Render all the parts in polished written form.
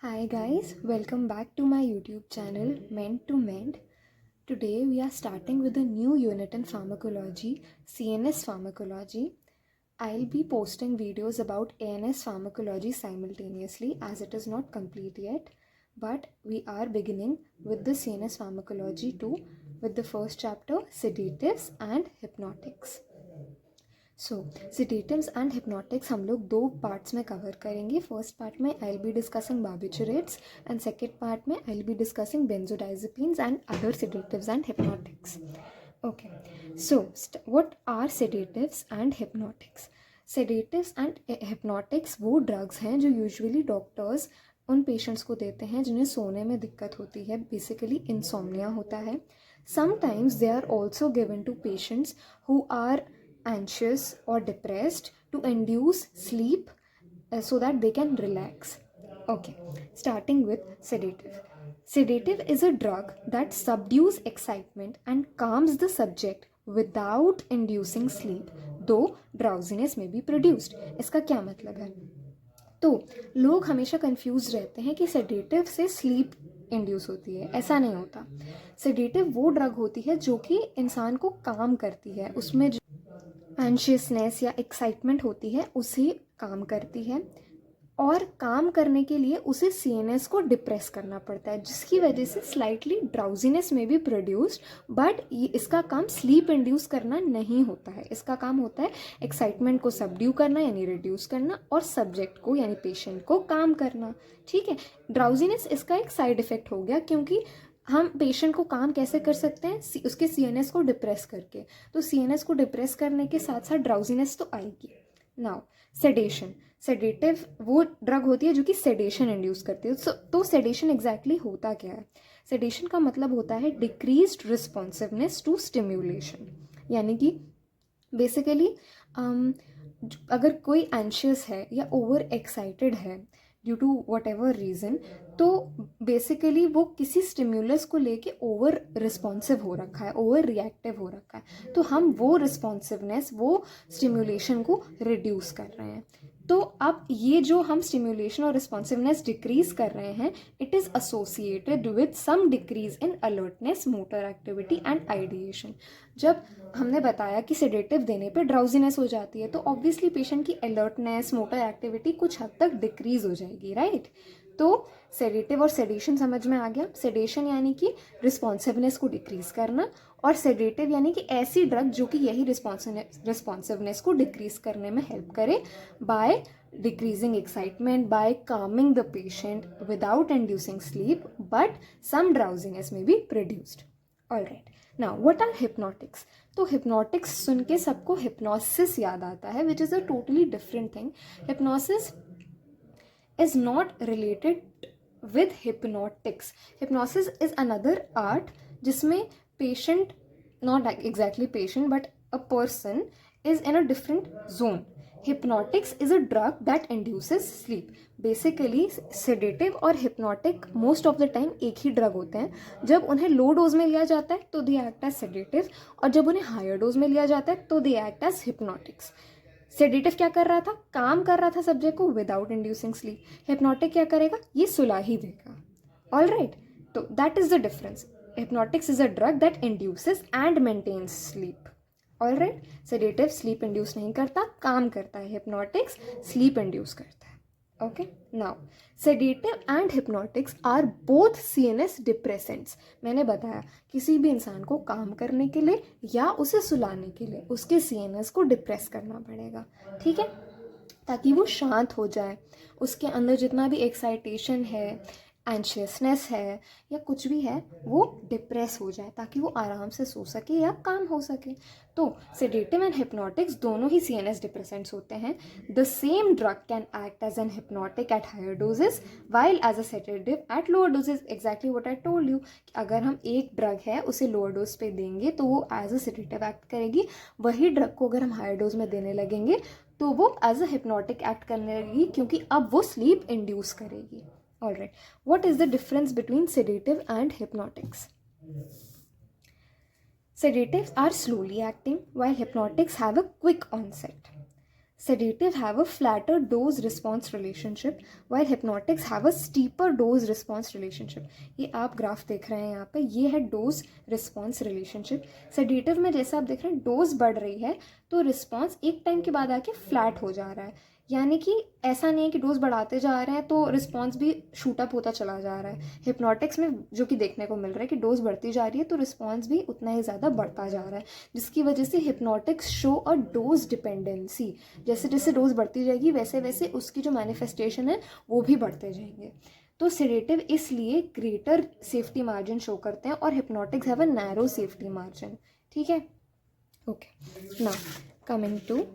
Hi guys, welcome back to my YouTube channel Meant to Mend. Today we are starting with a new unit in pharmacology, CNS pharmacology. I'll be posting videos about ANS pharmacology simultaneously as it is not complete yet, but we are beginning with the CNS pharmacology too with the first chapter, sedatives and hypnotics. Sedatives and hypnotics हम लोग दो parts में cover करेंगे. First part में I will be discussing barbiturates and second part में I will be discussing benzodiazepines and other sedatives and hypnotics. Okay, so what are sedatives and hypnotics? Sedatives and hypnotics वो drugs हैं जो usually doctors उन patients को देते हैं जिन्हें सोने में दिक्कत होती है, बेसिकली इंसोम्निया होता है. Sometimes they are also given to patients who are anxious or depressed to induce sleep so that they can relax. Okay, starting with sedative. Sedative is a drug that subdues excitement and calms the subject without inducing sleep, though drowsiness may be produced. इसका क्या मतलब है? तो लोग हमेशा confuse रहते हैं कि सेडेटिव से स्लीप इंड्यूस होती है. ऐसा नहीं होता. सेडेटिव वो ड्रग होती है जो कि इंसान को काम करती है, उसमें जो एंशियसनेस या एक्साइटमेंट होती है उसे काम करती है, और काम करने के लिए उसे सीएनएस को डिप्रेस करना पड़ता है, जिसकी वजह से स्लाइटली ड्राउजीनेस में भी प्रोड्यूस्ड. बट इसका काम स्लीप इंड्यूस करना नहीं होता है. इसका काम होता है एक्साइटमेंट को सबड्यू करना यानी रिड्यूस करना, और सब्जेक्ट को यानी पेशेंट को काम करना. ठीक है, ड्राउजीनेस इसका एक साइड इफेक्ट हो गया, क्योंकि हम पेशेंट को काम कैसे कर सकते हैं? उसके सीएनएस को डिप्रेस करके. तो सीएनएस को डिप्रेस करने के साथ साथ ड्राउजीनेस तो आएगी. Now sedation. सेडेटिव वो ड्रग होती है जो कि सेडेशन इंड्यूस करती है. तो सेडेशन एग्जैक्टली होता क्या है? सेडेशन का मतलब होता है डिक्रीज्ड रिस्पॉन्सिवनेस टू स्टिम्युलेशन. यानी कि बेसिकली अगर कोई एंशियस है या ओवर एक्साइटेड है due to whatever reason, तो बेसिकली वो किसी स्टिम्युलस को लेके ओवर रिस्पॉन्सिव हो रखा है, ओवर रिएक्टिव हो रखा है. तो हम वो रिस्पॉन्सिवनेस, वो स्टिम्युलेशन को रिड्यूस कर रहे हैं. तो अब ये जो हम स्टिम्युलेशन और रिस्पॉन्सिवनेस डिक्रीज कर रहे हैं, it is associated with some decrease in alertness, motor activity and ideation. जब हमने बताया कि सेडेटिव देने पे ड्राउजीनेस हो जाती है, तो ऑब्वियसली पेशेंट की अलर्टनेस, मोटर एक्टिविटी कुछ हद तक डिक्रीज हो जाएगी, राइट? तो सेडेटिव और सेडेशन समझ में आ गया. सेडेशन यानी कि रिस्पॉन्सिवनेस को डिक्रीज करना, और सेडेटिव यानी कि ऐसी ड्रग जो कि यही रिस्पॉन्सिवनेस को डिक्रीज करने में हेल्प करे bye decreasing excitement, by calming the patient without inducing sleep, but some drowsiness may be produced. Alright, now what are hypnotics? तो hypnotics सुन के सबको hypnosis याद आता है, which is a totally different thing. Hypnosis is not related with hypnotics. Hypnosis is another art जिसमें patient, not exactly patient, but a person is in a different zone. Hypnotics is a drug that induces sleep. Basically sedative और hypnotic most of the time एक ही drug होते हैं. जब उन्हें low dose में लिया जाता है तो they act as sedative, और जब उन्हें हायर डोज में लिया जाता है तो they act as hypnotics. Sedative क्या कर रहा था? काम कर रहा था सब्जेक्ट को विदाउट इंड्यूसिंग स्लीप. हिप्नोटिक क्या करेगा? ये सुला ही देगा. ऑल राइट, तो that is the difference. Hypnotics is a drug that induces and maintains sleep. All right, sedative sleep induce नहीं करता, काम करता है. हिप्नोटिक्स स्लीप इंड्यूस करता है. Okay, now sedative and hypnotics are both CNS depressants. मैंने बताया किसी भी इंसान को काम करने के लिए या उसे सुलाने के लिए उसके सीएनएस को डिप्रेस करना पड़ेगा. ठीक है, ताकि वो शांत हो जाए, उसके अंदर जितना भी एक्साइटेशन है, एंशियसनेस है या कुछ भी है, वो डिप्रेस हो जाए ताकि वो आराम से सो सके या काम हो सके. तो सेडेटिव एंड हिप्नोटिक्स दोनों ही सीएनएस डिप्रेसेंट्स होते हैं. The same drug can act as an hypnotic at higher doses while as a sedative at lower doses. Exactly what I told you, अगर हम एक ड्रग है उसे लोअर डोज पे देंगे तो वो एज अ सेडेटिव एक्ट करेगी. वही ड्रग को अगर हम हायर डोज में देने लगेंगे तो वो एज अ हिप्नोटिक एक्ट करने लगेगी, क्योंकि अब वो स्लीप इंड्यूस करेगी. Alright, what is the difference between sedative and hypnotics? Sedatives are slowly acting while hypnotics have a quick onset. Sedative have a flatter dose response relationship while hypnotics have a steeper dose response relationship. ये आप graph देख रहे हैं यहाँ पे, ये है dose response relationship. Sedative में जैसे आप देख रहे हैं डोज बढ़ रही है तो रिस्पॉन्स एक टाइम के बाद आके फ्लैट हो जा रहा है. यानी कि ऐसा नहीं है कि डोज बढ़ाते जा रहे हैं तो रिस्पॉन्स भी शूट अप होता चला जा रहा है. हिप्नोटिक्स में जो कि देखने को मिल रहा है कि डोज बढ़ती जा रही है तो रिस्पॉन्स भी उतना ही ज़्यादा बढ़ता जा रहा है, जिसकी वजह से हिप्नोटिक्स शो अ डोज डिपेंडेंसी. जैसे जैसे डोज बढ़ती जाएगी वैसे वैसे उसकी जो मैनिफेस्टेशन है वो भी बढ़ते जाएंगे. तो सेडेटिव इसलिए ग्रेटर सेफ्टी मार्जिन शो करते हैं और hypnotics have a narrow safety margin. ठीक है, okay. Now coming to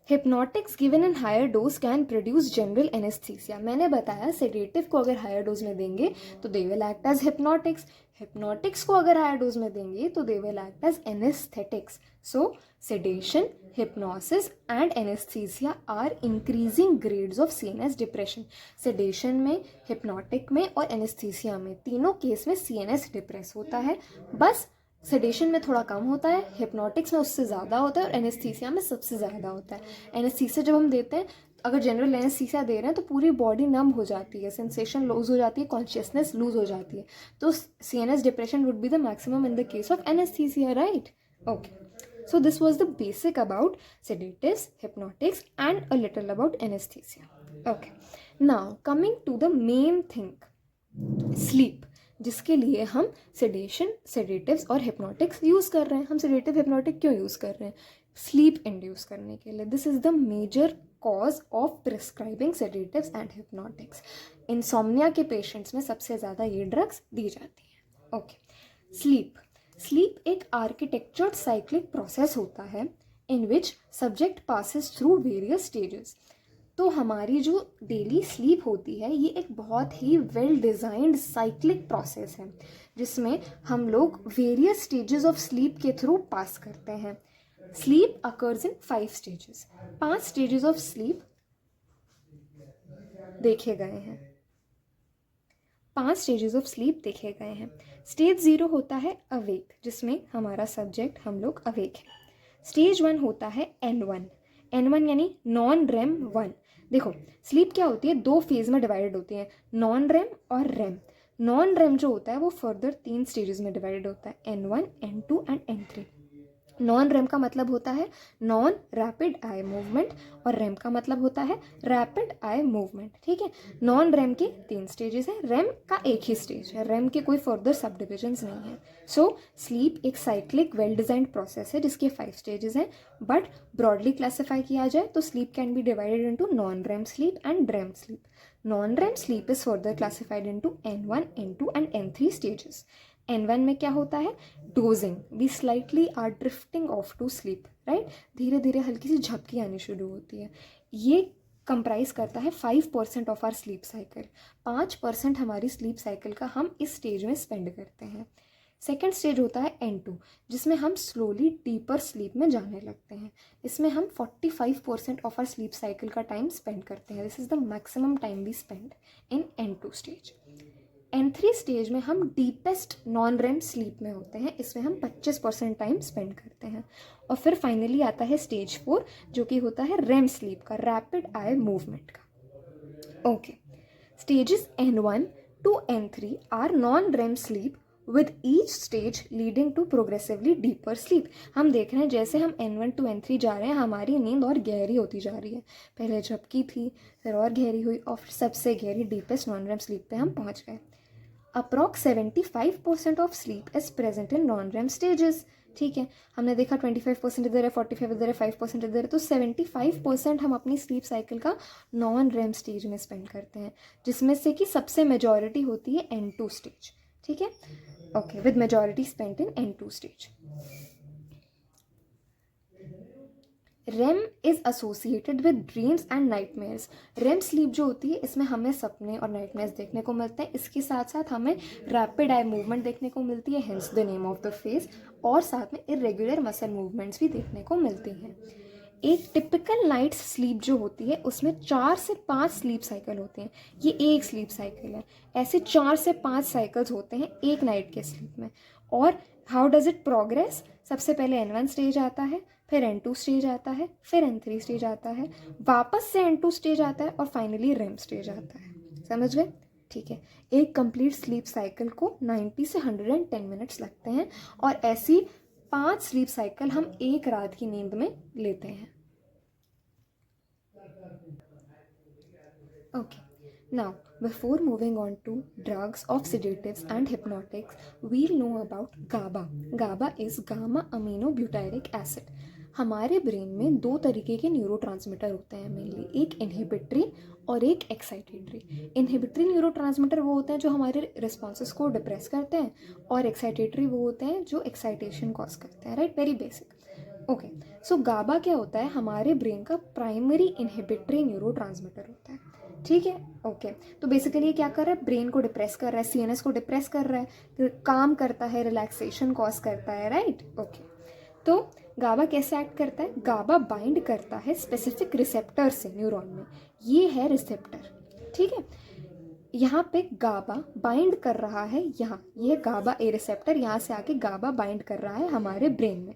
hypnotics given in higher dose can produce general anaesthesia. मैंने बताया सेडेटिव को अगर हायर डोज में देंगे तो they will act as hypnotics. Hypnotics को अगर हायर डोज में देंगे तो they will act as anaesthetics. So sedation, hypnosis and anesthesia are increasing grades of CNS depression. Sedation में, हिप्नोटिक में और एनेस्थीसिया में, तीनों केस में CNS डिप्रेस होता है. बस सेडेशन में थोड़ा कम होता है, हिप्नोटिक्स में उससे ज़्यादा होता है और एनेस्थीसिया में सबसे ज़्यादा होता है. एनेस्थीसिया जब हम देते हैं, अगर जनरल एनेस्थीसिया दे रहे हैं तो पूरी बॉडी नम हो जाती है, सेंसेशन लूज हो जाती है, कॉन्शियसनेस लूज हो जाती है. तो CNS depression would be the maximum in the case of anaesthesia, right? Okay. So this was the basic about sedatives, hypnotics and a little about anesthesia. Okay. Now coming to the main thing, sleep, जिसके लिए हम sedation, sedatives और hypnotics use कर रहे हैं. हम sedative, hypnotic क्यों use कर रहे हैं? Sleep induce करने के लिए. This is the major cause of prescribing sedatives and hypnotics. Insomnia के patients में सबसे ज़्यादा ये drugs दी जाती हैं. Okay. Sleep. स्लीप एक आर्किटेक्चर्ड साइक्लिक प्रोसेस होता है in which subject passes through various stages. तो हमारी जो डेली स्लीप होती है ये एक बहुत ही वेल डिज़ाइंड साइक्लिक प्रोसेस है जिसमें हम लोग वेरियस स्टेजेस ऑफ स्लीप के थ्रू पास करते हैं. Sleep occurs in 5 stages. 5 stages of sleep देखे गए हैं. 5 स्टेजेस ऑफ स्लीप देखे गए हैं. स्टेज 0 होता है अवेक, जिसमें हमारा सब्जेक्ट, हम लोग अवेक है. स्टेज 1 होता है N1. N1 यानी नॉन रेम 1. देखो स्लीप क्या होती है, 2 फेज में डिवाइडेड होती है, नॉन रेम और रेम. नॉन रेम जो होता है वो फर्दर 3 स्टेजेस में डिवाइडेड होता है, N1, N2 and N3. Non RAM का मतलब होता है नॉन रैपिड आई मूवमेंट और रेम का मतलब होता है रैपिड आई मूवमेंट. ठीक है, नॉन रेम के 3 स्टेजेस हैं, रेम का एक ही स्टेज है, रेम के कोई फर्दर सब डिविजन्स नहीं है. सो स्लीप एक साइक्लिक वेल डिजाइंड प्रोसेस है जिसके 5 स्टेजेस हैं. बट ब्रॉडली क्लासीफाई किया जाए तो sleep can be divided into non REM sleep and REM sleep. Non REM sleep is further classified into N1, N2 and N3 stages. N1 में क्या होता है, dozing. We slightly are drifting off to sleep, right? धीरे धीरे हल्की सी झपकी आनी शुरू होती है. ये कंप्राइज करता है 5% ऑफ आर स्लीप साइकिल. 5% हमारी स्लीप साइकिल का हम इस स्टेज में स्पेंड करते हैं. सेकेंड स्टेज होता है N2, जिसमें हम स्लोली डीपर स्लीप में जाने लगते हैं. इसमें हम 45% ऑफ आर स्लीप साइकिल का टाइम स्पेंड करते हैं. This is the maximum time we spend in N2 stage. N3 stage में हम डीपेस्ट नॉन रेम स्लीप में होते हैं. इसमें हम 25% टाइम स्पेंड करते हैं. और फिर फाइनली आता है स्टेज 4 जो कि होता है रेम स्लीप का, रैपिड आई मूवमेंट का. Okay. Stages N1 to N3 are non REM sleep with each stage leading to progressively deeper sleep. हम देख रहे हैं जैसे हम N1 to N3 जा रहे हैं हमारी नींद और गहरी होती जा रही है. पहले झपकी थी, फिर और गहरी हुई और सबसे गहरी डीपेस्ट नॉन रेम स्लीप पे हम पहुंच गए. Approx 75% of sleep is present in non RAM stages. ठीक है, हमने देखा 25% इधर है, 45 इधर है, 5% इधर है, तो 75% हम अपनी स्लीप साइकिल का नॉन रेम स्टेज में स्पेंड करते हैं, जिसमें से कि सबसे मेजॉरिटी होती है N2 स्टेज. ठीक है, okay, with majority spent in N2 stage. REM is associated with dreams and nightmares. REM sleep जो होती है इसमें हमें सपने और नाइटमेयर्स देखने को मिलते हैं. इसके साथ साथ हमें रैपिड आई मूवमेंट देखने को मिलती है, hence the name of the face, और साथ में इरेगुलर मसल मूवमेंट्स भी देखने को मिलती हैं. एक टिपिकल नाइट स्लीप जो होती है उसमें 4 से 5 स्लीप साइकिल होते हैं. ये एक स्लीप साइकिल है. ऐसे 4 से 5 साइकिल्स होते हैं एक नाइट के स्लीप में. और हाउ डज इट प्रोग्रेस? सबसे पहले N1 स्टेज आता है, फिर N2 स्टेज आता है, फिर N3 स्टेज आता है, वापस से N2 स्टेज आता है और फाइनली रेम स्टेज आता है। समझ गए? ठीक है, एक कंप्लीट स्लीप साइकिल को 90 से 110 मिनट्स लगते हैं और ऐसी 5 स्लीप साइकिल हम एक रात की नींद में लेते हैं। Okay, now before moving on to drugs of sedatives and hypnotics, we'll know about GABA. GABA is gamma aminobutyric acid. हमारे ब्रेन में दो तरीके के न्यूरोट्रांसमीटर होते हैं मेनली, एक इनहिबिटरी और एक एक्साइटेटरी। इनहिबिटरी न्यूरोट्रांसमीटर वो होते हैं जो हमारे रिस्पॉन्सेस को डिप्रेस करते हैं, और एक्साइटेटरी वो होते हैं जो एक्साइटेशन कॉज करते हैं, राइट? Very basic. ओके, सो गाबा क्या होता है? हमारे ब्रेन का प्राइमरी इनहिबिटरी न्यूरोट्रांसमीटर होता है। ठीक है, ओके। तो बेसिकली क्या कर रहा है? ब्रेन को डिप्रेस कर रहा है, सीएनएस को डिप्रेस कर रहा है, काम करता है, रिलैक्सेशन कॉज करता है, राइट? ओके। तो गाबा कैसे एक्ट करता है? गाबा बाइंड करता है स्पेसिफिक रिसेप्टर से न्यूरॉन में, ये है रिसेप्टर। ठीक है, यहाँ पे गाबा बाइंड कर रहा है, यहाँ ये गाबा ए रिसेप्टर, यहाँ से आके गाबा बाइंड कर रहा है हमारे ब्रेन में।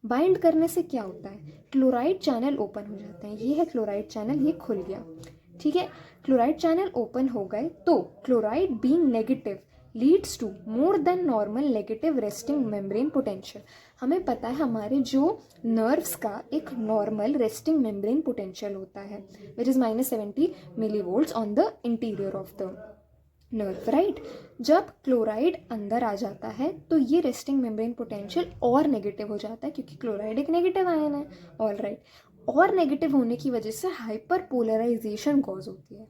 बाइंड करने से क्या होता है? क्लोराइड चैनल ओपन हो जाते हैं। ये है क्लोराइड चैनल, ये खुल गया। ठीक है, क्लोराइड चैनल ओपन हो गए तो chloride being negative leads to more than normal negative resting membrane potential. हमें पता है हमारे जो नर्व्स का एक नॉर्मल रेस्टिंग मेम्ब्रेन पोटेंशियल होता है which is -70 millivolts on the interior of the nerve, right? जब क्लोराइड अंदर आ जाता है तो ये रेस्टिंग मेम्ब्रेन पोटेंशियल और नेगेटिव हो जाता है, क्योंकि क्लोराइड एक नेगेटिव आयन है। ऑल राइट, और नेगेटिव होने की वजह से हाइपर पोलराइजेशन कॉज होती है।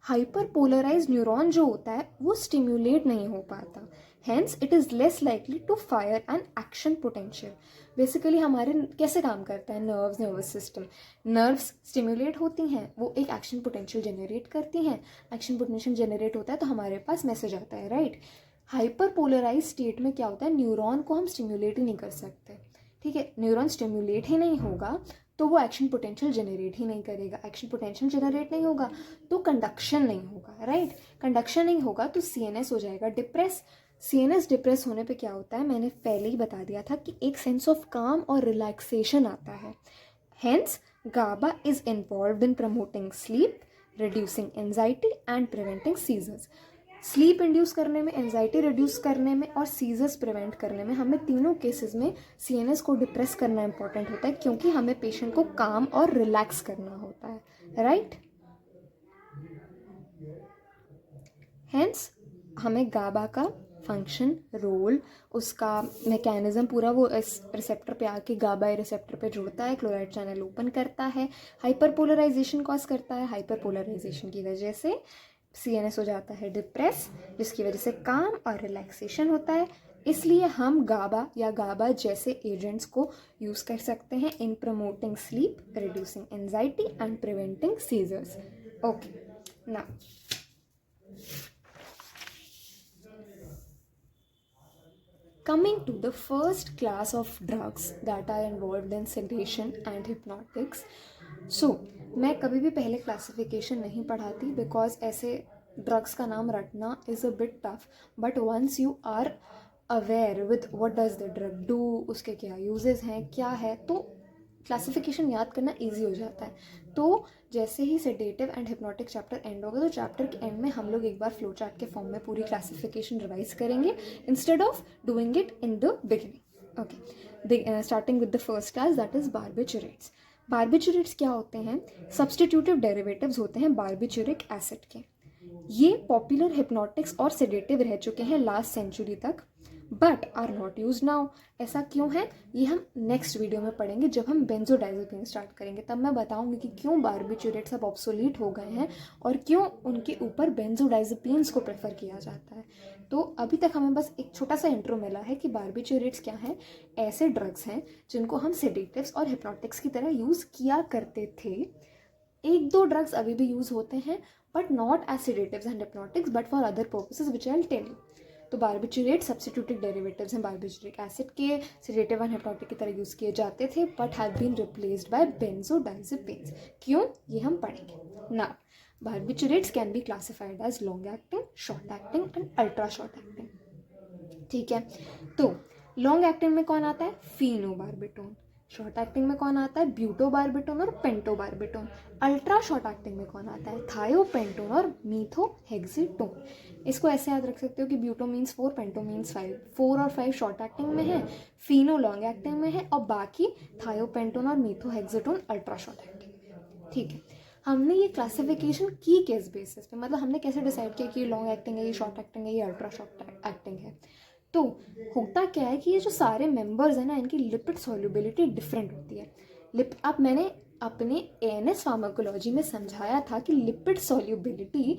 हाइपर पोलराइज न्यूरॉन जो होता है वो स्टिम्युलेट नहीं हो पाता, hence it is less likely to fire an action potential. Basically हमारे कैसे काम करता है nerves, nervous system? Nerves stimulate होती हैं, वो एक एक्शन पोटेंशियल जनरेट करती हैं, एक्शन पोटेंशियल जनरेट होता है तो हमारे पास मैसेज आता है, राइट? हाइपर पोलराइज स्टेट में क्या होता है? न्यूरॉन को हम स्टिम्युलेट ही नहीं कर सकते। ठीक है, न्यूरॉन स्टिम्युलेट ही नहीं होगा तो वो एक्शन पोटेंशियल जनरेट ही नहीं करेगा। एक्शन पोटेंशियल जनरेट नहीं होगा तो कंडक्शन नहीं होगा, राइट? कंडक्शन नहीं होगा तो सीएनएस हो जाएगा डिप्रेस। सीएनएस डिप्रेस होने पे क्या होता है? मैंने पहले ही बता दिया था कि एक सेंस ऑफ काम और रिलैक्सेशन आता है। Hence GABA is involved in promoting sleep, reducing anxiety and preventing seizures. Sleep induce करने में, एंजाइटी रिड्यूस करने में और सीजर्स प्रिवेंट करने में हमें तीनों केसेस में सीएनएस को डिप्रेस करना इंपॉर्टेंट होता है, क्योंकि हमें पेशेंट को काम और रिलैक्स करना होता है, राइट? हेंस हमें गाबा का फंक्शन, रोल, उसका मैकेनिज्म पूरा वो इस रिसेप्टर पे आके गाबा रिसेप्टर पे जुड़ता है, क्लोराइड चैनल ओपन करता है, हाइपर पोलराइजेशन कॉज करता है, हाइपर पोलराइजेशन की वजह से सीएनएस हो जाता है डिप्रेस, जिसकी वजह से काम और रिलैक्सेशन होता है। इसलिए हम गाबा या गाबा जैसे एजेंट्स को यूज़ कर सकते हैं in promoting sleep, reducing anxiety and preventing seizures. Okay, now coming to the first class of drugs that are involved in sedation and hypnotics. So मैं कभी भी पहले क्लासिफिकेशन नहीं पढ़ाती बिकॉज ऐसे ड्रग्स का नाम रटना is a bit tough, but once you are aware with what does the drug do, उसके क्या यूजेस हैं, क्या है, तो क्लासिफिकेशन याद करना ईजी हो जाता है। तो जैसे ही sedative and hypnotic chapter end होगा तो चैप्टर के एंड में हम लोग एक बार फ्लो चार्ट के फॉर्म में पूरी क्लासिफिकेशन रिवाइज करेंगे instead of doing it in the beginning. Okay, starting with the first class, that is barbiturates. Barbiturates क्या होते हैं? सब्सटीट्यूटिव डेरिवेटिव्स होते हैं बार्बिचुरिक एसिड के। ये पॉपुलर हिप्नोटिक्स और सेडेटिव रह चुके हैं लास्ट सेंचुरी तक, but are not use now. ऐसा क्यों है ये हम नेक्स्ट वीडियो में पढ़ेंगे जब हम बेंजोडाइजेपिन स्टार्ट करेंगे, तब मैं बताऊंगी कि क्यों बार्बिचुरेट्स अब ऑब्सोलीट हो गए हैं और क्यों उनके ऊपर बेंजोडाइजेपिन्स को प्रेफर किया जाता है। तो अभी तक हमें बस एक छोटा सा इंट्रो मिला है कि बार्बिचुरेट्स क्या है। ऐसे ड्रग्स हैं जिनको हम सेडेटिव्स और हिप्नोटिक्स की तरह यूज़ किया करते थे। एक दो ड्रग्स अभी भी यूज़ होते हैं but not as sedatives and hypnotics but for other purposes which I will tell you. तो बार्बिचुरेट सब्स्टिट्यूटिव डेरिवेटिव्स हैं बार्बिचुरिक एसिड के, सेडेटिव एंड हिप्नोटिक की तरह यूज़ किए जाते थे but have been replaced by benzodiazepines. क्यों, ये हम पढ़ेंगे। Now barbiturates can be classified as long acting, short acting and ultra short acting. ठीक है, तो लॉन्ग एक्टिंग में कौन आता है? फिनोबार्बिटोन। शॉर्ट एक्टिंग में कौन आता है? ब्यूटोबार्बिटोन और पेंटोबार्बिटोन। अल्ट्रा शॉर्ट एक्टिंग में कौन आता है? थायोपेंटोन और मीथोहेक्सेटोन। इसको ऐसे याद रख सकते हो कि ब्यूटो मीन्स 4, पेंटो मीन्स 5। 4 और 5 शॉर्ट एक्टिंग में है, फिनो लॉन्ग एक्टिंग में है, और बाकी थायोपेंटोन और मीथोहेक्सेटोन अल्ट्रा शॉर्ट एक्टिंग। ठीक है, हमने ये क्लासिफिकेशन की किस बेसिस पे, मतलब हमने कैसे डिसाइड किया कि ये लॉन्ग एक्टिंग है, ये शॉर्ट एक्टिंग है, ये अल्ट्रा शॉर्ट एक्टिंग है? तो होता क्या है कि ये जो सारे मेंबर्स हैं ना, इनकी लिपिड सॉल्युबिलिटी डिफरेंट होती है। अब मैंने अपने एएनएस फार्माकोलॉजी में समझाया था कि लिपिड सॉल्युबिलिटी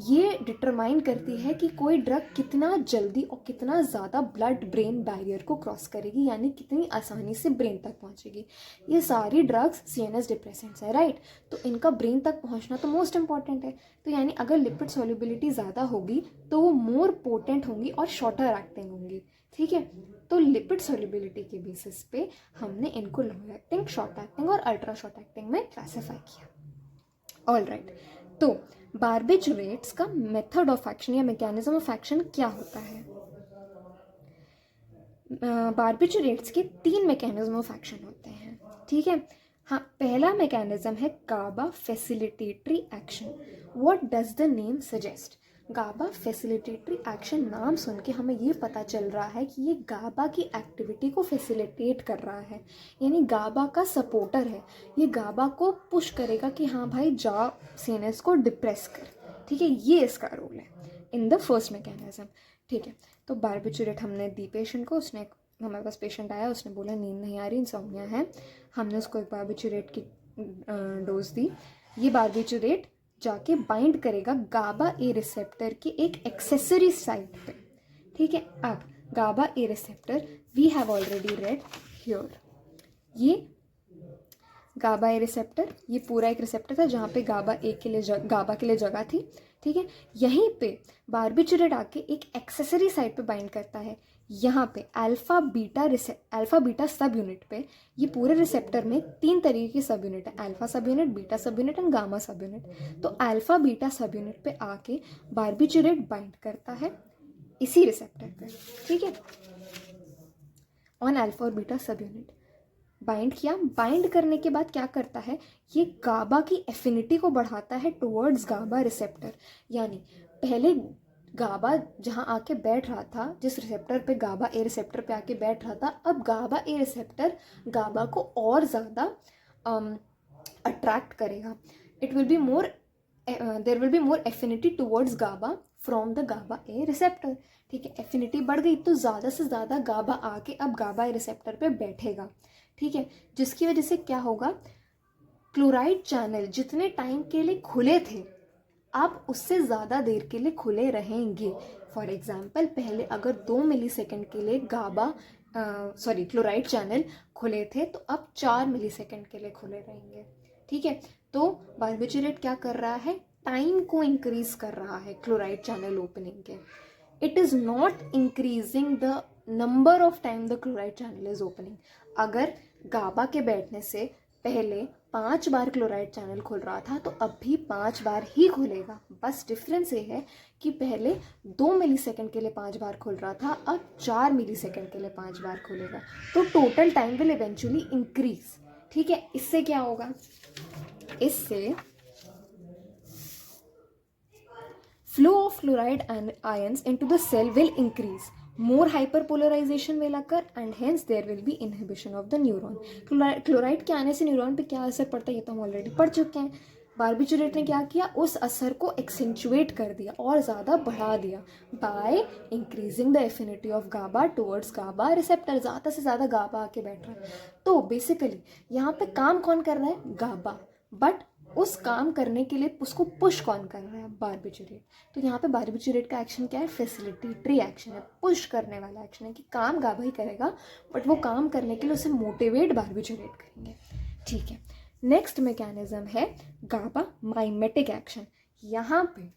ये डिटरमाइन करती है कि कोई ड्रग कितना जल्दी और कितना ज़्यादा ब्लड ब्रेन बैरियर को क्रॉस करेगी, यानी कितनी आसानी से ब्रेन तक पहुंचेगी। ये सारी ड्रग्स सीएनएस डिप्रेसेंट्स है, राइट? तो इनका ब्रेन तक पहुंचना तो मोस्ट इंपॉर्टेंट है। तो यानी अगर लिपिड सॉल्युबिलिटी ज़्यादा होगी तो वो मोर पोटेंट होंगी और शॉर्टर एक्टिंग होंगी। ठीक है, तो लिपिड सॉल्युबिलिटी के बेसिस पे हमने इनको लॉन्ग एक्टिंग, शॉर्ट एक्टिंग और अल्ट्रा शॉर्ट एक्टिंग में क्लासीफाई किया। ऑल राइट, तो बार्बिचुरेट्स का मेथड ऑफ एक्शन या मैकेनिज्म ऑफ एक्शन क्या होता है? बार्बिचुरेट्स के 3 मैकेनिज्म ऑफ एक्शन होते हैं। ठीक है, हाँ, पहला मैकेनिज्म है GABA facilitatory action. What does the name suggest? GABA facilitatory action नाम सुन के हमें ये पता चल रहा है कि ये गाबा की एक्टिविटी को फैसिलिटेट कर रहा है, यानी गाबा का सपोर्टर है। ये गाबा को पुश करेगा कि हाँ भाई जा सीएनएस को डिप्रेस कर। ठीक है, ये इसका रोल है इन द फर्स्ट मैकेनिज्म। ठीक है, तो बार्बिचुरेट हमने दी पेशेंट को, उसने, हमारे पास पेशेंट आया, उसने बोला नींद नहीं आ रही, इंसोम्निया है। हमने उसको एक बार्बिचुरेट की डोज दी। ये बार्बिचुरेट जाके बाइंड करेगा गाबा ए रिसेप्टर की एक एक्सेसरी साइट पे। ठीक है, अब GABA A receptor we have already read here. ये गाबा ए रिसेप्टर, ये पूरा एक रिसेप्टर था जहाँ पे गाबा के लिए जगह थी। ठीक है, यहीं पे बार्बिचुरेट आके एक एक्सेसरी साइट पे बाइंड करता है। यहाँ पे अल्फा बीटा सब यूनिट पे, ये पूरे रिसेप्टर में 3 तरीके के सब यूनिट है, अल्फा सब यूनिट, बीटा सब यूनिट एंड गामा सब यूनिट। तो अल्फा बीटा सब यूनिट पे आके बार्बिचुरेट बाइंड करता है इसी रिसेप्टर पे। ठीक है, ऑन अल्फा और बीटा सब यूनिट बाइंड किया। बाइंड करने के बाद क्या करता है, ये गाबा की एफिनिटी को बढ़ाता है टुवर्ड्स गाबा रिसेप्टर। यानी पहले गाबा जहाँ आके बैठ रहा था, जिस रिसेप्टर पे गाबा ए रिसेप्टर पे आके बैठ रहा था, अब गाबा ए रिसेप्टर गाबा को और ज़्यादा अट्रैक्ट करेगा। There will be more affinity towards GABA from the GABA A receptor. ठीक है, एफिनिटी बढ़ गई तो ज़्यादा से ज़्यादा गाबा आके अब गाबा ए रिसेप्टर पे बैठेगा। ठीक है, जिसकी वजह से क्या होगा, क्लोराइड चैनल जितने टाइम के लिए खुले थे अब उससे ज़्यादा देर के लिए खुले रहेंगे। फॉर एग्जाम्पल, पहले अगर 2 मिलीसेकंड के लिए क्लोराइड चैनल खुले थे तो अब 4 मिलीसेकंड के लिए खुले रहेंगे। ठीक है, तो बार्बिचुरेट क्या कर रहा है, टाइम को इंक्रीज कर रहा है क्लोराइड चैनल ओपनिंग के। It is not increasing the number of time the chloride channel is opening. अगर गाबा के बैठने से पहले 5 बार क्लोराइड चैनल खुल रहा था तो अब भी 5 बार ही खुलेगा। बस डिफरेंस ये है कि पहले 2 मिलीसेकंड के लिए 5 बार खुल रहा था, अब 4 मिलीसेकंड के लिए 5 बार खुलेगा। तो total time will eventually increase. ठीक है, इससे क्या होगा, इससे flow of chloride ions into the cell will increase, more hyperpolarization will occur and hence there will be inhibition of the neuron. Chloride के आने से न्यूरॉन पे क्या असर पड़ता है ये तो हम ऑलरेडी पढ़ चुके हैं। बार्बिचुरेट ने क्या किया, उस असर को एक्सेंचुएट कर दिया और ज़्यादा बढ़ा दिया by increasing the affinity of GABA towards GABA receptor. ज़्यादा से ज़्यादा गाबा आके बैठ रहा है। तो बेसिकली यहाँ पे काम कौन कर रहा है, गाबा, बट उस काम करने के लिए उसको पुश कौन कर रहा है, बार्बिचुरेट। तो यहाँ पे बार्बिचुरेट का एक्शन क्या है, फैसिलिटेटरी एक्शन है, पुश करने वाला एक्शन है कि काम गाबा ही करेगा बट वो काम करने के लिए उसे मोटिवेट बार्बिचुरेट करेंगे। ठीक है, नेक्स्ट मैकेनिज्म है गाबा माइमेटिक एक्शन। यहाँ पे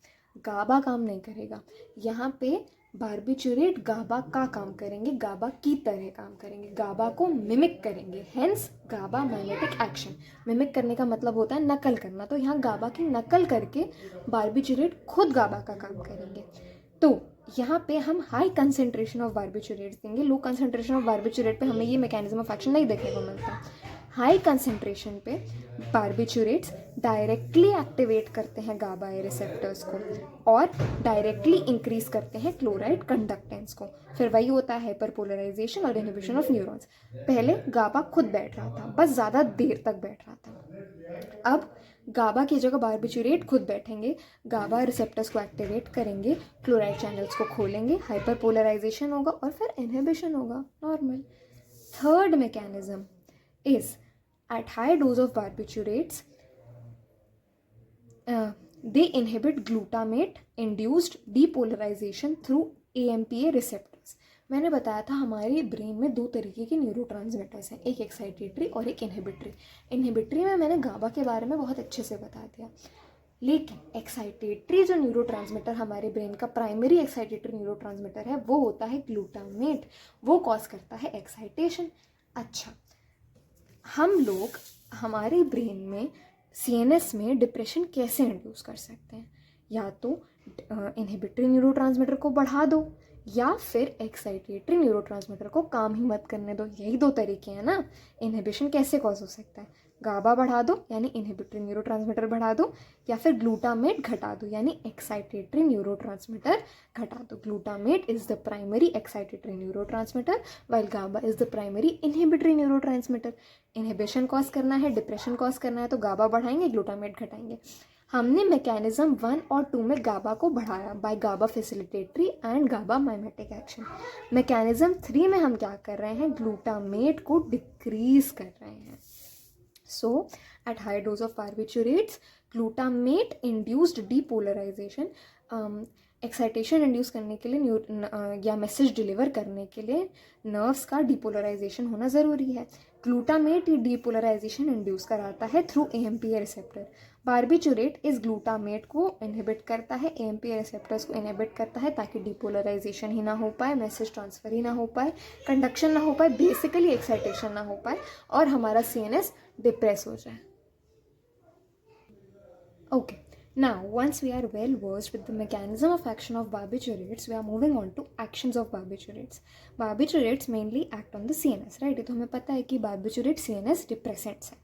गाबा काम नहीं करेगा, यहाँ पे बार्बिचुरेट गाबा का काम करेंगे, गाबा की तरह काम करेंगे, गाबा को मिमिक करेंगे, हेंस गाबा माइमेटिक एक्शन। मिमिक करने का मतलब होता है नकल करना, तो यहाँ गाबा की नकल करके बार्बिचुरेट खुद गाबा का काम करेंगे। तो यहाँ पे हम हाई कंसेंट्रेशन ऑफ बार्बिचुरेट्स देंगे, लो कंसेंट्रेशन ऑफ बार्बिचुरेट पे हमें ये मैकेनिज्म ऑफ एक्शन नहीं देखने को मिलता। हाई कंसेंट्रेशन पे बार्बिचुरेट्स डायरेक्टली एक्टिवेट करते हैं गाबा ए रिसेप्टर्स को और डायरेक्टली इंक्रीज करते हैं क्लोराइड कंडक्टेंस को। फिर वही होता है हाइपरपोलराइजेशन और इनहिबिशन ऑफ न्यूरॉन्स। पहले गाबा खुद बैठ रहा था, बस ज़्यादा देर तक बैठ रहा था। अब गाबा की जगह बार्बिचुरेट खुद बैठेंगे, गाबा रिसेप्टर्स को एक्टिवेट करेंगे, क्लोराइड चैनल्स को खोलेंगे, हाइपरपोलराइजेशन होगा और फिर इनहिबिशन होगा, normal. Third mechanism is at high dose of barbiturates, they inhibit glutamate induced depolarization through AMPA receptors। मैंने बताया था हमारे ब्रेन में दो तरीके के न्यूरोट्रांसमीटर्स हैं, एक एक्साइटेटरी और एक इनहिबिटरी। इनहिबिटरी में मैंने गाबा के बारे में बहुत अच्छे से बता दिया, लेकिन एक्साइटेटरी जो न्यूरोट्रांसमीटर हमारे ब्रेन का प्राइमरी एक्साइटेटरी न्यूरोट्रांसमीटर है वो होता है ग्लूटामेट, वो कॉज करता है एक्साइटेशन। अच्छा, हम लोग हमारे ब्रेन में सीएनएस में डिप्रेशन कैसे इंड्यूस कर सकते हैं? या तो इनहिबिटरी न्यूरोट्रांसमीटर को बढ़ा दो या फिर एक्साइटेटरी न्यूरोट्रांसमीटर को काम ही मत करने दो। यही दो तरीके हैं ना। इनहिबिशन कैसे कॉज हो सकता है? गाबा बढ़ा दो यानी इनहिबिटरी न्यूरोट्रांसमीटर बढ़ा दो, या फिर ग्लूटामेट घटा दो यानी एक्साइटेटरी न्यूरोट्रांसमीटर घटा दो। Glutamate is the primary excitatory neurotransmitter while GABA is the primary inhibitory neurotransmitter. Inhibition cause करना है, डिप्रेशन कॉज करना है तो गाबा बढ़ाएंगे, ग्लूटामेट घटाएंगे। हमने मैकेनिज्म 1 और 2 में गाबा को बढ़ाया by GABA facilitatory and GABA mimetic action. Mechanism 3 में हम क्या कर रहे हैं? ग्लूटामेट को डिक्रीज कर रहे हैं। So, at high dose of barbiturates, glutamate induced depolarization, excitation induce करने के लिए या मैसेज डिलीवर करने के लिए नर्व्स का डिपोलराइजेशन होना ज़रूरी है। ग्लूटामेट ये डिपोलराइजेशन इंड्यूस कराता है थ्रू एएमपीए रिसेप्टर। बार्बिचुरेट इस ग्लूटामेट को इनहिबिट करता है, एएमपीए रिसेप्टर्स को इनहिबिट करता है ताकि डिपोलराइजेशन ही ना हो पाए, मैसेज ट्रांसफर ही ना हो पाए, कंडक्शन ना हो पाए, बेसिकली एक्साइटेशन ना हो पाए और हमारा सीएनएस डिप्रेस हो जाए। Okay, now once we are well versed with the mechanism of action of barbiturates, we are moving on to actions of barbiturates. Barbiturates mainly act on the CNS, right? तो हमें पता है कि barbiturate CNS depressants हैं,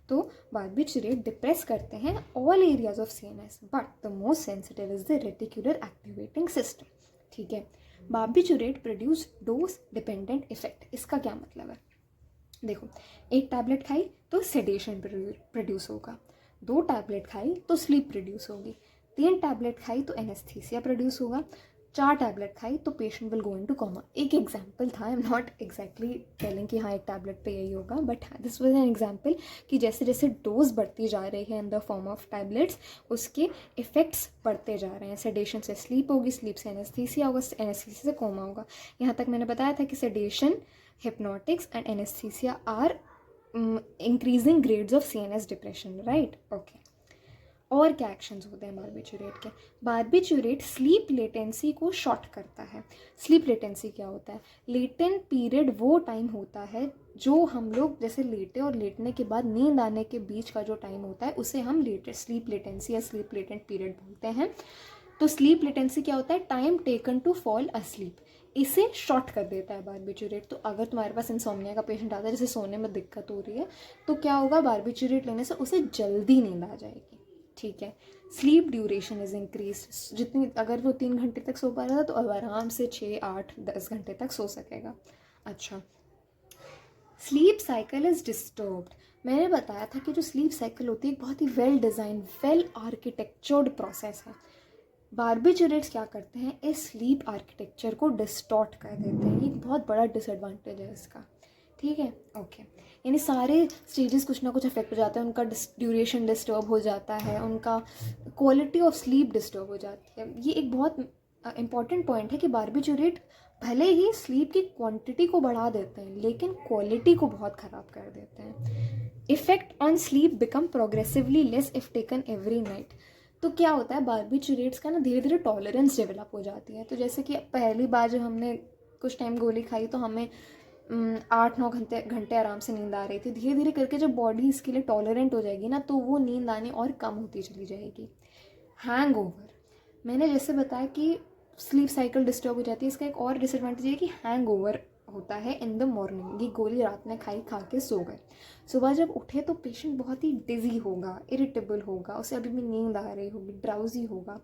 तो barbiturate depress करते हैं all areas of CNS, but the most sensitive is the reticular activating system. ठीक है, barbiturate produce dose dependent effect। इसका क्या मतलब है? देखो, एक टैबलेट खाई तो सेडेशन प्रोड्यूस होगा, 2 टैबलेट खाई तो स्लीप प्रोड्यूस होगी, 3 टैबलेट खाई तो एनेस्थीसिया प्रोड्यूस होगा, 4 टैबलेट खाई तो patient will go into coma. एक एग्जांपल था, I am not exactly telling कि हाँ एक टैबलेट पे यही होगा, but this was an example कि जैसे जैसे डोज बढ़ती जा रही है in the form of tablets, उसके इफेक्ट्स बढ़ते जा रहे हैं। सेडेशन से स्लीप होगी, स्लीप से एनेस्थीसिया होगा, एनेस्थीसिया से कोमा होगा। यहाँ तक मैंने बताया था कि sedation, hypnotics and anesthesia are increasing grades of CNS depression, right? Okay. और क्या एक्शंस होते हैं बार्बिचुरेट के? बार्बिचुरेट स्लीप लेटेंसी को शॉर्ट करता है। स्लीप लेटेंसी क्या होता है? लेटेंट पीरियड वो टाइम होता है जो हम लोग जैसे लेटे और लेटने के बाद नींद आने के बीच का जो टाइम होता है उसे हम स्लीप लेटेंसी या स्लीप लेटेंट पीरियड बोलते हैं। तो स्लीप लेटेंसी क्या होता है? Time taken to fall asleep, इसे शॉर्ट कर देता है बार्बिचुरेट। तो अगर तुम्हारे पास इंसोम्निया का पेशेंट आता है, जैसे सोने में दिक्कत हो रही है, तो क्या होगा? बार्बिचुरेट लेने से उसे जल्दी नींद आ जाएगी। ठीक है। स्लीप ड्यूरेशन इज इंक्रीज, जितनी अगर वो 3 घंटे तक सो पा रहा था तो अब आराम से 6, 8, 10 घंटे तक सो सकेगा। अच्छा, स्लीप साइकिल इज डिस्टर्ब्ड। मैंने बताया था कि जो स्लीप साइकिल होती है एक बहुत ही well design, well architectured process है। बार्बिचुरेट्स क्या करते हैं? इस स्लीप आर्किटेक्चर को डिस्टॉर्ट कर देते हैं। ये एक बहुत बड़ा डिसएडवांटेज है इसका। ठीक है, ओके। यानी सारे स्टेजेस कुछ ना कुछ अफेक्ट हो जाते हैं, उनका ड्यूरेशन डिस्टर्ब हो जाता है, उनका क्वालिटी ऑफ स्लीप डिस्टर्ब हो जाती है। ये एक बहुत इंपॉर्टेंट पॉइंट है कि बार्बिचुरेट भले ही स्लीप की क्वांटिटी को बढ़ा देते हैं लेकिन क्वालिटी को बहुत ख़राब कर देते हैं। Effect on sleep become progressively less if taken every night. तो क्या होता है? बार्बिचुरेट्स का ना धीरे धीरे टॉलरेंस डेवलप हो जाती है। तो जैसे कि पहली बार जब हमने कुछ टाइम गोली खाई तो हमें 8-9 घंटे आराम से नींद आ रही थी। धीरे धीरे करके जब बॉडी इसके लिए टॉलरेंट हो जाएगी ना, तो वो नींद आनी और कम होती चली जाएगी। हैंगओवर, मैंने जैसे बताया कि स्लीप साइकिल डिस्टर्ब हो जाती है। इसका एक और डिसएडवांटेज है कि हैंगओवर होता है इन द मॉर्निंग। ये गोली रात में खा के सो गए, सुबह जब उठे तो पेशेंट बहुत ही डिजी होगा, इरिटेबल होगा, उसे अभी भी नींद आ रही होगी, ड्राउजी होगा,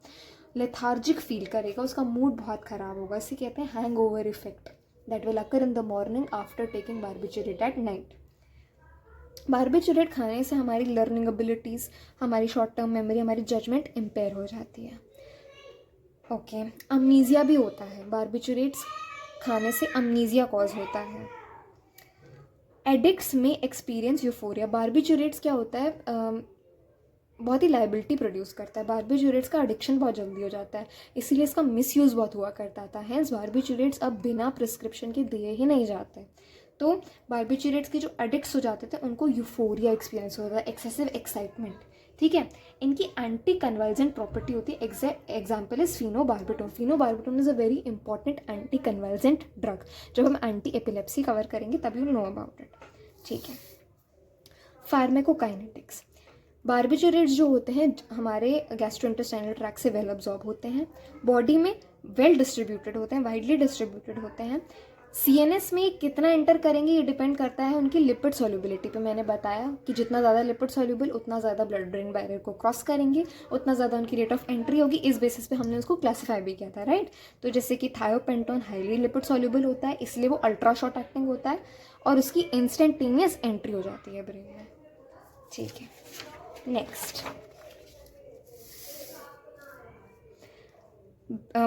लेथार्जिक फील करेगा, उसका मूड बहुत ख़राब होगा। इसे कहते हैं hangover effect that will occur in the morning after taking barbiturate at night. Barbiturate खाने से हमारी लर्निंग एबिलिटीज़, हमारी शॉर्ट टर्म मेमोरी, हमारी जजमेंट इम्पेयर हो जाती है। ओके, अमनीजिया भी होता है। बारबिचुरेट्स खाने से अमनीजिया कॉज होता है। एडिक्ट्स में एक्सपीरियंस यूफोरिया। बारबिचुरेट्स क्या होता है, बहुत ही लाइबिलिटी प्रोड्यूस करता है। बारबिचुरेट्स का एडिक्शन बहुत जल्दी हो जाता है, इसीलिए इसका मिसयूज़ बहुत हुआ करता था। हैंस बारबिचुरेट्स अब बिना प्रिस्क्रिप्शन के दिए ही नहीं जाते। तो बारबिचुरेट्स के जो एडिक्ट्स हो जाते थे उनको यूफोरिया एक्सपीरियंस होता है, एक्सेसिव एक्साइटमेंट। ठीक है, इनकी एंटी कन्वल्जेंट प्रॉपर्टी होती है। Example is phenobarbitone. Phenobarbitone is a very important anti convulsant drug. जब हम एंटी एपिलेप्सी कवर करेंगे तब यू नो अबाउट इट। ठीक है, फार्माकोकाइनेटिक्स। बारबिचुरेट्स जो होते हैं हमारे गैस्ट्रोइंटेस्टाइनल ट्रैक्ट से वेल अब्जॉर्ब होते हैं, बॉडी में वेल डिस्ट्रीब्यूटेड होते हैं, वाइडली डिस्ट्रीब्यूटेड होते हैं। सीएनएस में कितना एंटर करेंगे ये डिपेंड करता है उनकी लिपिड सॉल्युबिलिटी पे। मैंने बताया कि जितना ज़्यादा लिपिड सॉल्युबल उतना ज़्यादा ब्लड ब्रेन बैरियर को क्रॉस करेंगे, उतना ज़्यादा उनकी रेट ऑफ एंट्री होगी। इस बेसिस पे हमने उसको क्लासीफाई भी किया था, राइट। तो जैसे कि थायोपेंटोन हाईली लिपिड सॉल्युबल होता है, इसलिए वो अल्ट्रा शॉर्ट एक्टिंग होता है और उसकी इंस्टेंटेनियस एंट्री हो जाती है ब्रेन में। ठीक है, नेक्स्ट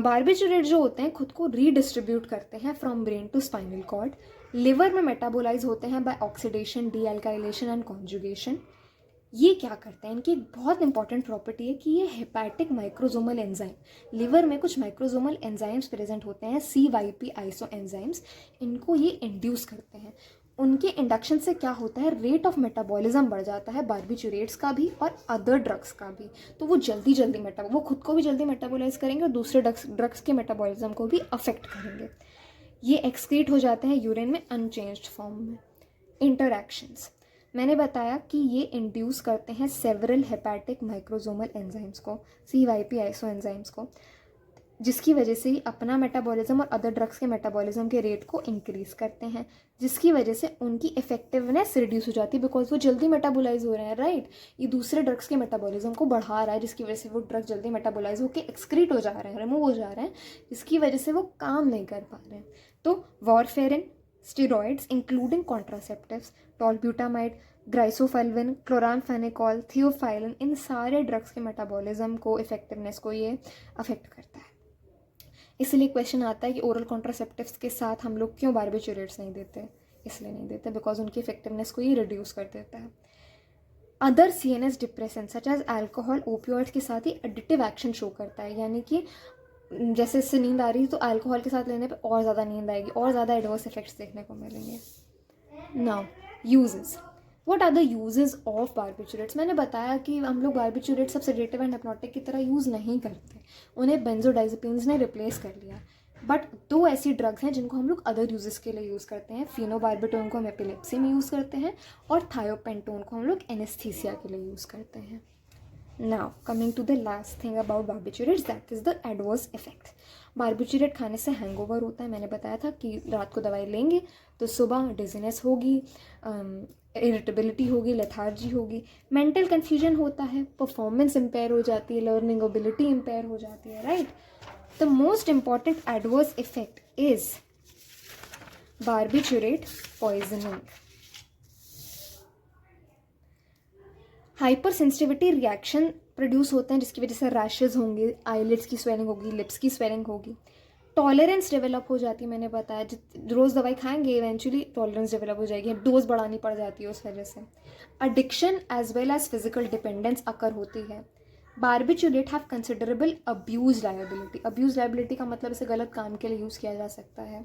बारबिचुरेट जो होते हैं खुद को रीडिस्ट्रीब्यूट करते हैं from brain to spinal cord. Liver में मेटाबोलाइज होते हैं by oxidation, dealkylation and conjugation. ये क्या करते हैं, इनकी एक बहुत इंपॉर्टेंट प्रॉपर्टी है कि ये हेपैटिक माइक्रोजोमल एंजाइम, लिवर में कुछ माइक्रोजोमल एंजाइम्स प्रेजेंट होते हैं, CYP आइसो एंजाइम्स, इनको ये इंड्यूस करते हैं। उनके इंडक्शन से क्या होता है, रेट ऑफ मेटाबॉलिज्म बढ़ जाता है बारबिचुरेट्स का भी और अदर ड्रग्स का भी। तो वो जल्दी वो खुद को भी जल्दी मेटाबोलाइज करेंगे और दूसरे ड्रग्स के मेटाबॉलिज्म को भी अफेक्ट करेंगे। ये एक्सक्रीट हो जाते हैं यूरिन में अनचेंज्ड फॉर्म में। इंटरैक्शंस, मैंने बताया कि ये इंड्यूस करते हैं सेवरल हेपैटिक माइक्रोजोमल एंजाइम्स को, CYP आइसो एंजाइम्स को, जिसकी वजह से ही अपना मेटाबॉलिज्म और अदर ड्रग्स के मेटाबॉलिज्म के रेट को इंक्रीज करते हैं, जिसकी वजह से उनकी इफेक्टिवनेस रिड्यूस हो जाती है बिकॉज वो जल्दी मेटाबोलाइज हो रहे हैं, राइट। ये दूसरे ड्रग्स के मेटाबॉलिज्म को बढ़ा रहा है, जिसकी वजह से वो ड्रग जल्दी मेटाबोलाइज होकर एक्सक्रीट हो जा रहे हैं, रिमूव हो जा रहे हैं, जिसकी वजह से वो काम नहीं कर पा रहे हैं। तो warfarin, steroids including contraceptives, tolbutamide, griseofulvin, chloramphenicol, theophylline, इन सारे ड्रग्स के मेटाबॉलिज्म को, इफेक्टिवनेस को ये अफेक्ट करता है। इसलिए क्वेश्चन आता है कि ओरल कॉन्ट्रासेप्टिव्स के साथ हम लोग क्यों बारबिचुरेट्स नहीं देते, इसलिए नहीं देते बिकॉज उनकी इफेक्टिवनेस को ये रिड्यूस कर देता है। Other CNS depressant such as alcohol, opioids के साथ ही एडिटिव एक्शन शो करता है, यानी कि जैसे इससे नींद आ रही है तो अल्कोहल के साथ लेने पे और ज़्यादा नींद आएगी, और ज़्यादा एडवर्स इफेक्ट्स देखने को मिलेंगे। Now uses, what are the uses of barbiturates. मैंने बताया कि हम लोग बारबिचुरेट्स सब सेडेटिव एंड हिप्नोटिक की तरह यूज़ नहीं करते, उन्हें बेंजोडाइजेपिन्स ने रिप्लेस कर लिया। बट दो ऐसी ड्रग्स हैं जिनको हम लोग अदर यूजेस के लिए यूज़ करते हैं। फिनोबार्बिटोन को हम एपिलेप्सी में यूज़ करते हैं और थायोपेंटोन को हम लोग एनेस्थीसिया के लिए यूज़ करते हैं। Now coming to the last thing about barbiturates, that is the adverse effect. Barbiturate खाने से हैंगओवर होता है। मैंने बताया था कि रात को दवाई लेंगे तो सुबह डिजीनेस होगी, इरिटेबिलिटी होगी, लेथार्जी होगी, मेंटल कन्फ्यूजन होता है, परफॉर्मेंस इम्पेयर हो जाती है, लर्निंग एबिलिटी इम्पेयर हो जाती है, right. The most important adverse effect is barbiturate poisoning. Hyper sensitivity reaction produce होते हैं जिसकी वजह से रैशेज होंगे, आईलिड्स की स्वेलिंग होगी, लिप्स की स्वेलिंग होगी, टॉलरेंस डेवलप हो जाती है। मैंने बताया रोज़ दवाई खाएंगे इवेंचुअली टॉलरेंस डेवलप हो जाएगी, डोज बढ़ानी पड़ जाती है उस वजह से। Addiction as well as physical dependence occur होती है। Barbiturate have considerable abuse liability. Abuse liability का मतलब इसे गलत काम के लिए यूज़ किया जा सकता है,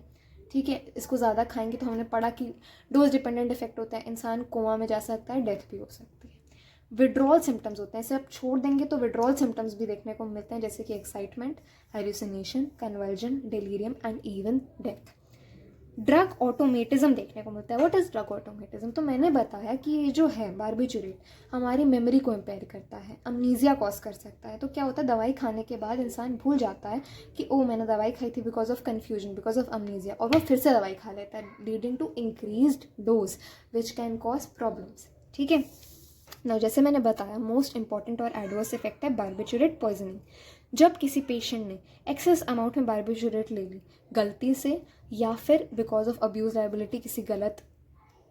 ठीक है। इसको ज़्यादा खाएंगे तो हमने पढ़ा कि डोज डिपेंडेंट इफेक्ट होता है, इंसान कोमा में जा सकता है, डेथ भी हो सकती है। विड्रॉल सिम्टम्स होते हैं, इसे आप छोड़ देंगे तो विड्रॉल सिम्टम्स भी देखने को मिलते हैं, जैसे कि excitement, hallucination, conversion, delirium and even death. Drug automatism देखने को मिलता है। What is drug automatism? तो मैंने बताया कि ये जो है बार्बिचुरेट हमारी मेमोरी को इम्पेयर करता है, अमनीजिया कॉज कर सकता है। तो क्या होता है, दवाई खाने के बाद इंसान भूल जाता है कि ओ मैंने दवाई खाई थी, because of confusion, because of amnesia, और वो फिर से दवाई खा लेता है, leading to increased dose which can cause problems. ठीक है ना, जैसे मैंने बताया मोस्ट इंपॉर्टेंट और एडवर्स इफेक्ट है बार्बिचुरेट पॉइजनिंग। जब किसी पेशेंट ने एक्सेस अमाउंट में बार्बिचुरेट ले ली गलती से या फिर बिकॉज ऑफ अब्यूज लाइबिलिटी, किसी गलत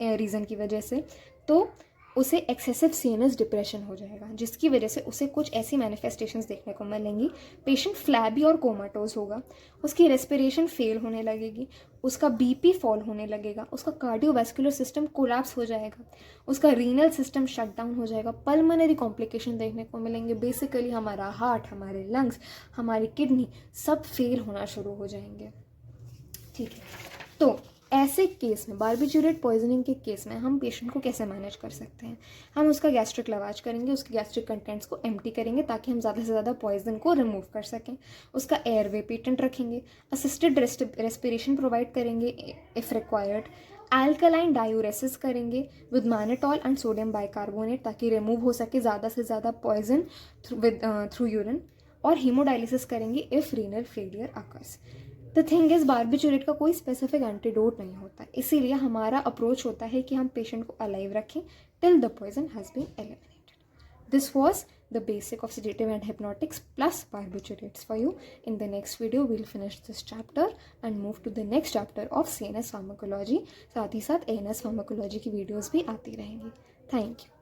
रीज़न की वजह से, तो उसे एक्सेसिव सीएनएस डिप्रेशन हो जाएगा, जिसकी वजह से उसे कुछ ऐसी मैनिफेस्टेशंस देखने को मिलेंगी। पेशेंट फ्लैबी और कोमाटोज होगा, उसकी रेस्पिरेशन फेल होने लगेगी, उसका बीपी फॉल होने लगेगा, उसका कार्डियोवैस्कुलर सिस्टम कोलैप्स हो जाएगा, उसका रीनल सिस्टम शट डाउन हो जाएगा, पल्मोनरी कॉम्प्लिकेशन देखने को मिलेंगे। बेसिकली हमारा हार्ट, हमारे लंग्स, हमारी किडनी सब फेल होना शुरू हो जाएंगे। ठीक है, तो ऐसे केस में, बार्बिचुरेट पॉइजनिंग के केस में हम पेशेंट को कैसे मैनेज कर सकते हैं? हम उसका गैस्ट्रिक लवाज करेंगे, उसके गैस्ट्रिक कंटेंट्स को एम्प्टी करेंगे ताकि हम ज़्यादा से ज़्यादा पॉइजन को रिमूव कर सकें। उसका एयरवे पेटेंट रखेंगे, असिस्टेड रेस्पिरेशन प्रोवाइड करेंगे इफ़ रिक्वायर्ड, अल्कलाइन डायूरेसिस करेंगे विद मैनेटॉल एंड सोडियम बाइकार्बोनेट ताकि रिमूव हो सके ज़्यादा से ज़्यादा पॉइजन थ्रू यूरिन, और हीमोडायलिसिस करेंगे if renal failure occurs. The thing is, barbiturate का कोई स्पेसिफिक एंटीडोट नहीं होता, इसीलिए हमारा अप्रोच होता है कि हम पेशेंट को अलाइव रखें till the poison has been eliminated. This was the basic of sedative and hypnotics plus barbiturates for you. In the next video we'll finish this chapter and move to the next chapter of CNS pharmacology. साथ ही साथ ANS pharmacology की videos भी आती रहेंगी। Thank you.